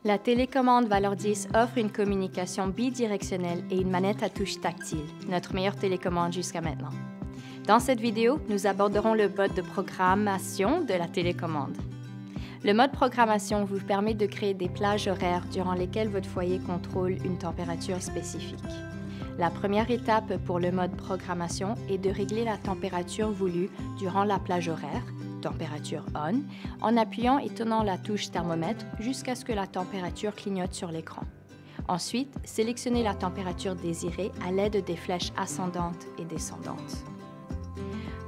La télécommande Valor 10 offre une communication bidirectionnelle et une manette à touche tactile, notre meilleure télécommande jusqu'à maintenant. Dans cette vidéo, nous aborderons le mode de programmation de la télécommande. Le mode programmation vous permet de créer des plages horaires durant lesquelles votre foyer contrôle une température spécifique. La première étape pour le mode programmation est de régler la température voulue durant la plage horaire, température on, en appuyant et tenant la touche thermomètre jusqu'à ce que la température clignote sur l'écran. Ensuite, sélectionnez la température désirée à l'aide des flèches ascendantes et descendantes.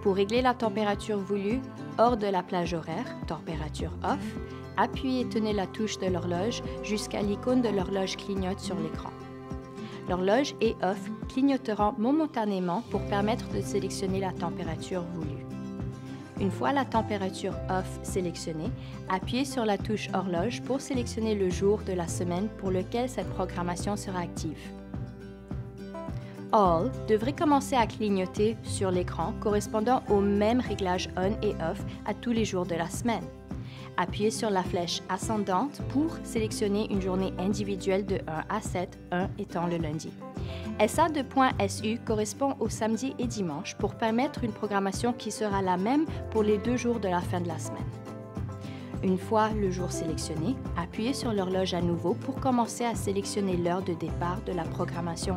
Pour régler la température voulue hors de la plage horaire, température off, appuyez et tenez la touche de l'horloge jusqu'à l'icône de l'horloge clignote sur l'écran. L'horloge et off clignoteront momentanément pour permettre de sélectionner la température voulue. Une fois la température off sélectionnée, appuyez sur la touche horloge pour sélectionner le jour de la semaine pour lequel cette programmation sera active. All devrait commencer à clignoter sur l'écran correspondant au même réglage on et off à tous les jours de la semaine. Appuyez sur la flèche ascendante pour sélectionner une journée individuelle de 1 à 7, 1 étant le lundi. SA2.SU correspond au samedi et dimanche pour permettre une programmation qui sera la même pour les 2 jours de la fin de la semaine. Une fois le jour sélectionné, appuyez sur l'horloge à nouveau pour commencer à sélectionner l'heure de départ de la programmation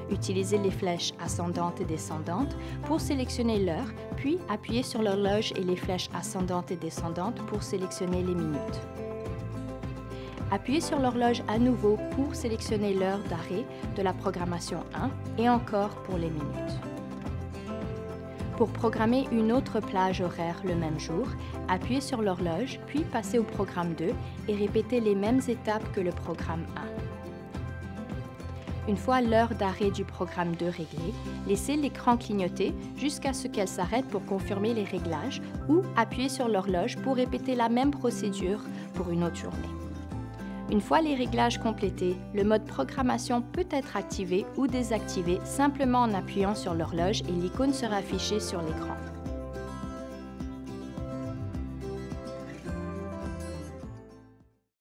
1. Utilisez les flèches ascendantes et descendantes pour sélectionner l'heure, puis appuyez sur l'horloge et les flèches ascendantes et descendantes pour sélectionner les minutes. Appuyez sur l'horloge à nouveau pour sélectionner l'heure d'arrêt de la programmation 1 et encore pour les minutes. Pour programmer une autre plage horaire le même jour, appuyez sur l'horloge, puis passez au programme 2 et répétez les mêmes étapes que le programme 1. Une fois l'heure d'arrêt du programme 2 réglée, laissez l'écran clignoter jusqu'à ce qu'elle s'arrête pour confirmer les réglages ou appuyez sur l'horloge pour répéter la même procédure pour une autre journée. Une fois les réglages complétés, le mode programmation peut être activé ou désactivé simplement en appuyant sur l'horloge et l'icône sera affichée sur l'écran.